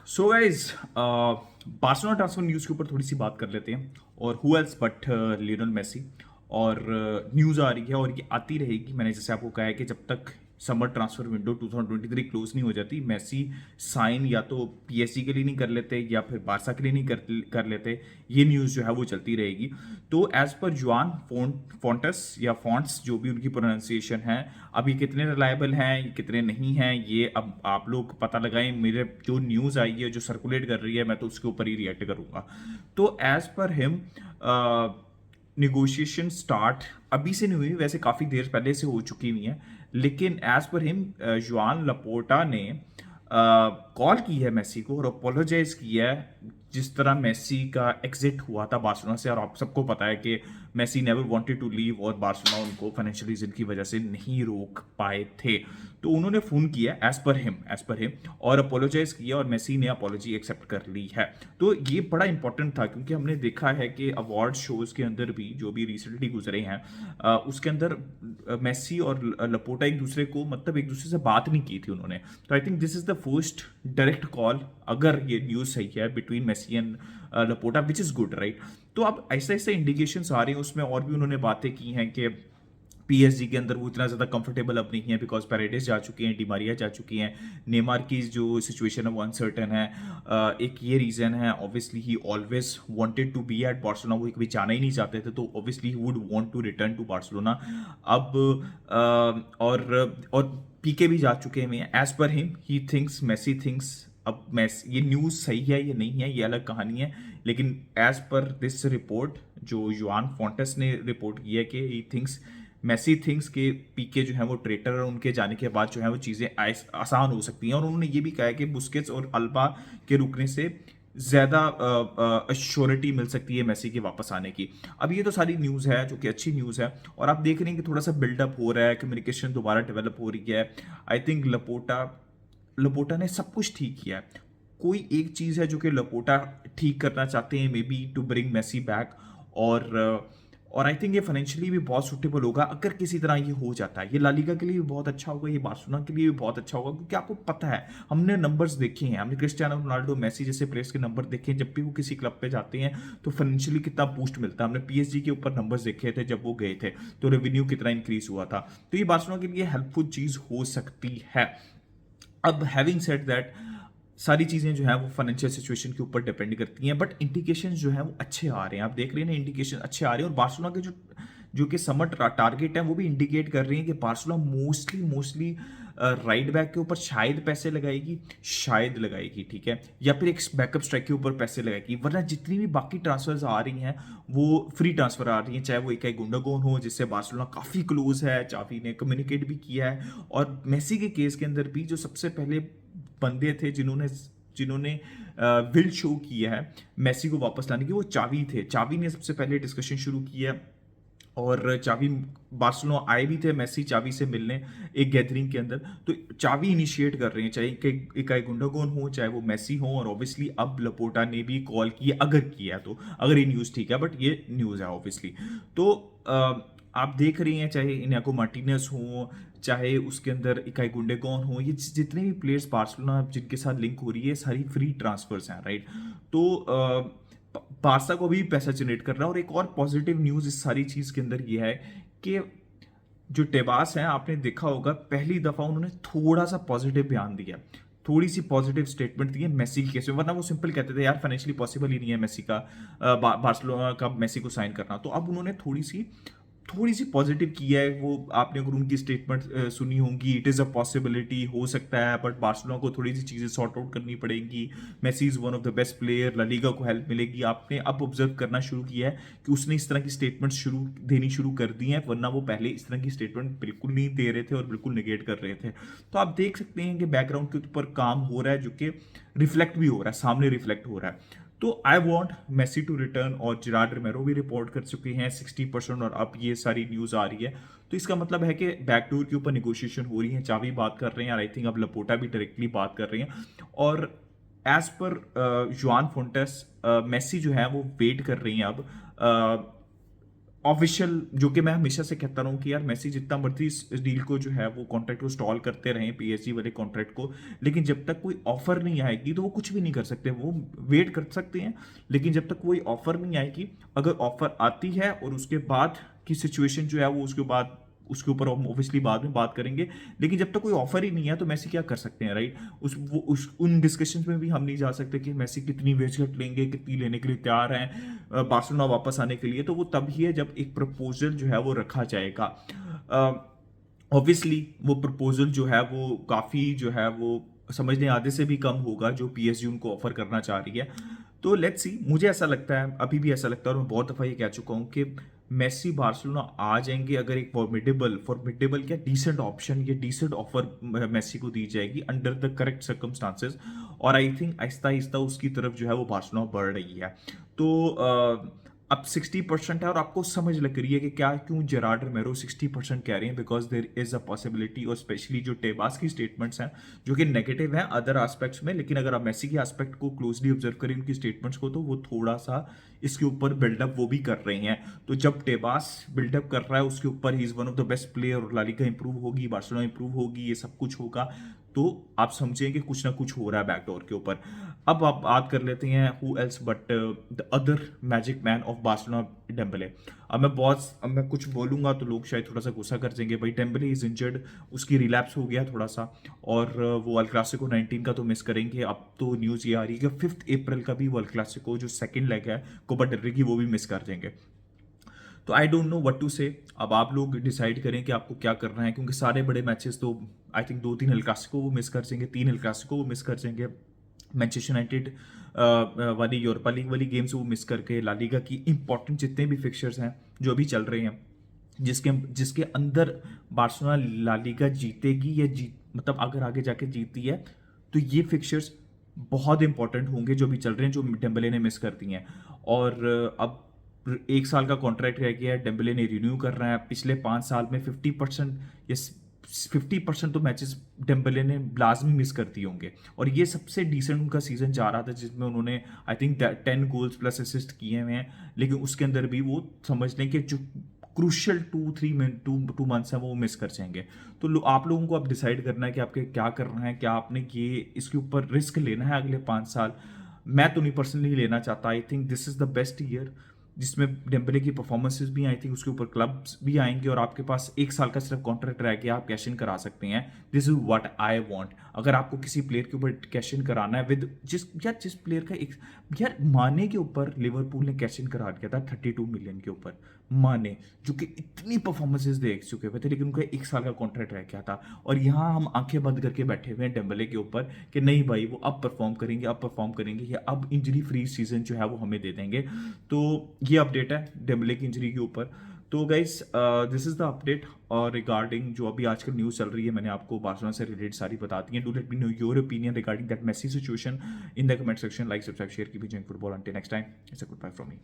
सो guys Barcelona transfer news के ऊपर थोड़ी सी बात कर लेते हैं। और who else but Lionel Messi. और न्यूज़ आ रही है और ये आती रहेगी। मैंने जैसे आपको कहा है कि जब तक समर ट्रांसफर विंडो 2023 क्लोज नहीं हो जाती, मेसी साइन या तो पीएसजी के लिए नहीं कर लेते या फिर बारसा के लिए नहीं कर लेते। ये न्यूज़ जो है वो चलती रहेगी। तो एज पर जुआन फोंटस या फॉन्ट्स, जो भी उनकी प्रोनाउंसिएशन है, अब ये कितने रिलायबल हैं, ये कितने नहीं हैं, ये अब आप लोग पता लगाएं। मेरे जो न्यूज़ आई है, जो सर्कुलेट कर रही है, मैं तो उसके ऊपर ही रिएक्ट करूंगा। तो as per him negotiation start अभी से नहीं हुई, वैसे काफ़ी देर पहले से हो चुकी हुई है। लेकिन एज पर हिम जुआन लपोर्टा ने कॉल की है मेसी को और अपोलोजाइज किया है जिस तरह मेसी का एग्जिट हुआ था बार्सिलोना से। और आप सबको पता है कि Messi never wanted to leave और बार्सिलोना उनको फाइनेंशियल रीजन की वजह से नहीं रोक पाए थे। तो उन्होंने फोन किया एज पर हिम और अपोलोजाइज किया और मेसी ने अपोलॉजी एक्सेप्ट कर ली है। तो ये बड़ा इंपॉर्टेंट था क्योंकि हमने देखा है कि अवार्ड शोज के अंदर भी जो भी रिसेंटली गुजरे हैं, उसके अंदर मेसी और लपोटा एक दूसरे को, मतलब एक दूसरे से बात नहीं की थी उन्होंने। तो I think this is the first direct call, अगर ये न्यूज़ सही है, between Messi and Laporta, which is good, right. तो अब ऐसे ऐसे इंडिकेशंस आ रहे हैं उसमें, और भी उन्होंने बातें की हैं कि पीएसजी के अंदर वो इतना ज़्यादा कंफर्टेबल अब नहीं है बिकॉज पैरेडेस जा चुके हैं, डिमारिया जा चुकी हैं, नेमार की जो सिचुएशन है वो अनसर्टन है। एक ये रीज़न है। Obviously he always wanted to be at Barcelona, वो कभी जाना ही नहीं चाहते थे, तो obviously he would want to return to Barcelona. अब और पीके भी जा चुके हैं। As per him he thinks, Messi thinks, अब ये न्यूज़ सही है ये नहीं है, ये अलग कहानी है। लेकिन एज पर दिस रिपोर्ट जो जुआन फोंटेस ने रिपोर्ट की है कि ही थिंक्स, मेसी थिंक्स के पीके जो है वो ट्रेटर, और उनके जाने के बाद जो है वो चीज़ें आसान हो सकती हैं। और उन्होंने ये भी कहा है कि बुस्केट्स और अल्बा के रुकने से ज़्यादा अश्योरिटी मिल सकती है मेसी के वापस आने की। अब ये तो सारी न्यूज़ है जो कि अच्छी न्यूज़ है, और आप देख रहे हैं कि थोड़ा सा बिल्डअप हो रहा है, कम्युनिकेशन दोबारा डेवलप हो रही है। आई थिंक लपोटा ने सब कुछ ठीक किया है। कोई एक चीज़ है जो कि लपोटा ठीक करना चाहते हैं, maybe to bring Messi back. और और आई थिंक ये फाइनेंशियली भी बहुत सुटेबल होगा अगर किसी तरह ये हो जाता है। ये ला लीगा के लिए भी बहुत अच्छा होगा, ये बार्सिलोना के लिए भी बहुत अच्छा होगा, क्योंकि आपको पता है, हमने नंबर्स देखे हैं, हमने क्रिस्टियानो रोनाल्डो, मेसी जैसे प्लेयर्स के नंबर देखे हैं। जब भी वो किसी क्लब पे जाते हैं तो फाइनेंशियली कितना बूस्ट मिलता है। हमने पीएसजी के ऊपर नंबर्स देखे थे जब वो गए थे, तो रेवेन्यू कितना इंक्रीज हुआ था। तो ये बार्सिलोना के लिए हेल्पफुल चीज़ हो सकती है। अब हैविंग सेड दैट, सारी चीज़ें जो है वो फाइनेंशियल सिचुएशन के ऊपर डिपेंड करती हैं, बट इंडिकेशन जो है वो अच्छे आ रहे हैं। आप देख रहे हैं ना, इंडिकेशन अच्छे आ रहे हैं। और बार्सिलोना के जो जो कि समर टारगेट है वो भी इंडिकेट कर रही है कि बार्सिलोना मोस्टली राइट बैक के ऊपर शायद पैसे लगाएगी, शायद लगाएगी, ठीक है, या फिर एक बैकअप स्ट्राइक के ऊपर पैसे लगाएगी। वरना जितनी भी बाकी ट्रांसफर्स आ रही हैं वो फ्री ट्रांसफर आ रही हैं, चाहे वो इकाई गुंडागोन हो जिससे बार्सिलोना काफ़ी क्लोज है, चावी ने कम्युनिकेट भी किया है। और मेसी के केस के अंदर भी जो सबसे पहले बंदे थे जिन्होंने जिन्होंने विल शो किया है मेसी को वापस लाने की, वो चावी थे। चावी ने सबसे पहले डिस्कशन शुरू किया, और चावी बार्सिलोना आए भी थे मेसी चावी से मिलने एक गैदरिंग के अंदर। तो चावी इनिशिएट कर रहे हैं, चाहे इकाई गुंडागोन हो, चाहे वो मेसी हो। और ऑब्वियसली अब लपोटा ने भी कॉल की, अगर किया है तो, अगर ये न्यूज़ ठीक है, बट ये न्यूज़ है ऑब्वियसली। तो आप देख रही हैं, चाहे इनियाको मार्टिनेज हो, चाहे उसके अंदर इकाई गुंडेगॉन हो, ये जितने भी प्लेयर्स बार्सिलोना जिनके साथ लिंक हो रही है, सारी फ्री ट्रांसफर्स हैं, राइट। तो बारसा को भी पैसा जनरेट कर रहा है। और एक और पॉजिटिव न्यूज़ इस सारी चीज़ के अंदर ये है कि जो टेबास हैं, आपने देखा होगा पहली दफ़ा उन्होंने थोड़ा सा पॉजिटिव बयान दिया, थोड़ी सी पॉजिटिव स्टेटमेंट दी है मेसी के केस में। वरना वो सिंपल कहते थे यार फाइनेंशियली पॉसिबल ही नहीं है मेसी का, बार्सिलोना का मेसी को साइन करना। तो अब उन्होंने थोड़ी सी पॉजिटिव किया है। वो आपने अगर उनकी स्टेटमेंट सुनी होंगी, इट इज़ अ पॉसिबिलिटी, हो सकता है, बट बार्सिलोना को थोड़ी सी चीज़ें सॉर्ट आउट करनी पड़ेंगी। Messi is one of the best player, La Liga को हेल्प मिलेगी। आपने अब ऑब्जर्व करना शुरू किया है कि उसने इस तरह की स्टेटमेंट देनी शुरू कर दी हैं, वरना वो पहले इस तरह की स्टेटमेंट बिल्कुल नहीं दे रहे थे और बिल्कुल निगेट कर रहे थे। तो आप देख सकते हैं कि बैकग्राउंड के ऊपर काम हो रहा है, जो कि रिफ्लेक्ट भी हो रहा है, सामने रिफ्लेक्ट हो रहा है। तो I want Messi to return, और जिराड रोमेरो भी रिपोर्ट कर चुके हैं 60%, और अब ये सारी न्यूज़ आ रही है। तो इसका मतलब है कि बैकडोर के ऊपर निगोशिएशन हो रही है, चावी बात कर रहे हैं, और आई थिंक अब लपोटा भी डायरेक्टली बात कर रहे हैं। और एज पर जुआन फोंटेस, मेसी जो है वो वेट कर रही हैं अब। ऑफिशियल, जो कि मैं हमेशा से कहता रहा हूँ कि यार मेसी जितना मर्जी इस डील को जो है वो कॉन्ट्रैक्ट को स्टॉल करते रहें, पीएसजी वाले कॉन्ट्रैक्ट को, लेकिन जब तक कोई ऑफर नहीं आएगी तो वो कुछ भी नहीं कर सकते। वो वेट कर सकते हैं, लेकिन जब तक कोई ऑफर नहीं आएगी, अगर ऑफर आती है और उसके बाद की सिचुएशन जो है वो उसके ऊपर हम ऑब्वियसली बाद में बात करेंगे, लेकिन जब तक कोई ऑफर ही नहीं है तो मेसी क्या कर सकते हैं, राइट। उन डिस्कशंस में भी हम नहीं जा सकते कि मेसी कितनी वेज कट लेंगे, कितनी लेने के लिए तैयार हैं बार्सिलोना वापस आने के लिए। तो वो तब ही है जब एक प्रपोजल जो है वो रखा जाएगा। ऑब्वियसली वो प्रपोजल जो है वो काफ़ी जो है वो समझने आधे से भी कम होगा जो पीएसजी उनको ऑफर करना चाह रही है। तो लेट्स सी, मुझे ऐसा लगता है, अभी भी ऐसा लगता है और मैं बहुत दफ़ा ये कह चुका हूँ कि मेसी बार्सिलोना आ जाएंगे अगर एक फॉर्मिडेबल क्या डिसेंट ऑप्शन या डिसेंट ऑफर मेसी को दी जाएगी अंडर द करेक्ट सर्कमस्टांसेस। और आई थिंक आहिस्ता आहिस्ता उसकी तरफ जो है वो बार्सिलोना बढ़ रही है। तो अब 60% है और आपको समझ लग रही है कि क्या क्यों जेरार्ड रोमेरो 60% कह रहे हैं, because there is a possibility. और स्पेशली जो टेबास की स्टेटमेंट्स हैं जो कि नेगेटिव हैं अदर एस्पेक्ट्स में, लेकिन अगर आप मेसी के एस्पेक्ट को क्लोजली ऑब्जर्व करें उनकी स्टेटमेंट्स को, तो वो थोड़ा सा इसके ऊपर बिल्डअप वो भी कर रहे हैं। तो जब टेबास बिल्डअप कर रहा है उसके ऊपर he is one of the best player, La Liga improve होगी, बार्सिलोना इंप्रूव होगी, ये सब कुछ होगा, तो आप समझें कि कुछ ना कुछ हो रहा है बैकडोर के ऊपर। अब आप बात कर लेते हैं who else but the other magic man of Barcelona, Dembele. अब मैं कुछ बोलूंगा तो लोग शायद थोड़ा सा गुस्सा कर जाएंगे, भाई डेम्बले इज इंजर्ड, उसकी रिलैप्स हो गया थोड़ा सा, और वो अल क्लासिको 19 का तो मिस करेंगे। अब तो न्यूज़ ये आ रही है कि 5 अप्रैल का भी वो अल क्लासिको जो सेकेंड लेग है कोपा डेल रे की वो भी मिस कर देंगे। तो I don't know what to say. अब आप लोग डिसाइड करें कि आपको क्या करना है, क्योंकि सारे बड़े मैचेस तो आई थिंक 2-3 एल क्लासिको वो मिस कर जाएंगे, 3 एल क्लासिको वो मिस कर जाएंगे, मैनचेस्टर यूनाइटेड वाली यूरोपा लीग वाली गेम्स वो मिस करके, ला लीगा की इंपॉर्टेंट जितने भी फिक्चर्स हैं जो अभी चल रहे हैं, जिसके जिसके अंदर बार्सिलोना ला लीगा जीतेगी या मतलब अगर आगे जाके जीतती है तो ये फिक्चर्स बहुत इंपॉर्टेंट होंगे जो भी चल रहे हैं, जो डेम्बले ने मिस कर दी हैं। और अब 1 साल का कॉन्ट्रैक्ट रह गया है, डेम्बले ने रिन्यू कर रहा है। पिछले 5 साल में 50% या 50% तो मैचेस डेम्बले ने लाजमी मिस कर दिए होंगे, और ये सबसे डिसेंट उनका सीजन जा रहा था जिसमें उन्होंने I think 10 goals plus assist किए हुए हैं, लेकिन उसके अंदर भी वो समझ लें कि जो क्रूशल 2 मंथ्स हैं वो मिस कर जाएंगे। तो आप लोगों को अब डिसाइड करना है कि आपके क्या करना है, क्या आपने ये इसके ऊपर रिस्क लेना है अगले 5 साल। मैं तो नहीं पर्सनली लेना चाहता। आई think this is the best year जिसमें डेम्बले की परफॉर्मेंसेस भी आई थिंक उसके ऊपर क्लब्स भी आएंगे, और आपके पास 1 साल का सिर्फ कॉन्ट्रैक्ट रह गया, आप कैश इन करा सकते हैं। This is what I want. अगर आपको किसी प्लेयर के ऊपर कैश इन कराना है विद जिस प्लेयर का एक यार माने के ऊपर लिवरपूल ने कैश इन करा दिया था 32 मिलियन के ऊपर, माने जो कि इतनी परफॉर्मेंसेस देख चुके हुए थे, लेकिन उनका 1 साल का कॉन्ट्रैक्ट रह गया था, और यहाँ हम आंखें बंद करके बैठे हुए हैं डेम्बले के ऊपर कि नहीं भाई वो अब परफॉर्म करेंगे या अब इंजरी फ्री सीजन जो है वो हमें दे देंगे। तो ये अपडेट है डेम्बले की इंजरी के ऊपर। तो guys this is the update और रिगार्डिंग जो अभी आजकल न्यूज़ चल रही है, मैंने आपको बार्सिलोना से रिलेटेड सारी बता दी है। Do let me know your opinion regarding that Messi situation in the comment section. Like subscribe share की भी जंग football. Until next time, it's a goodbye from me.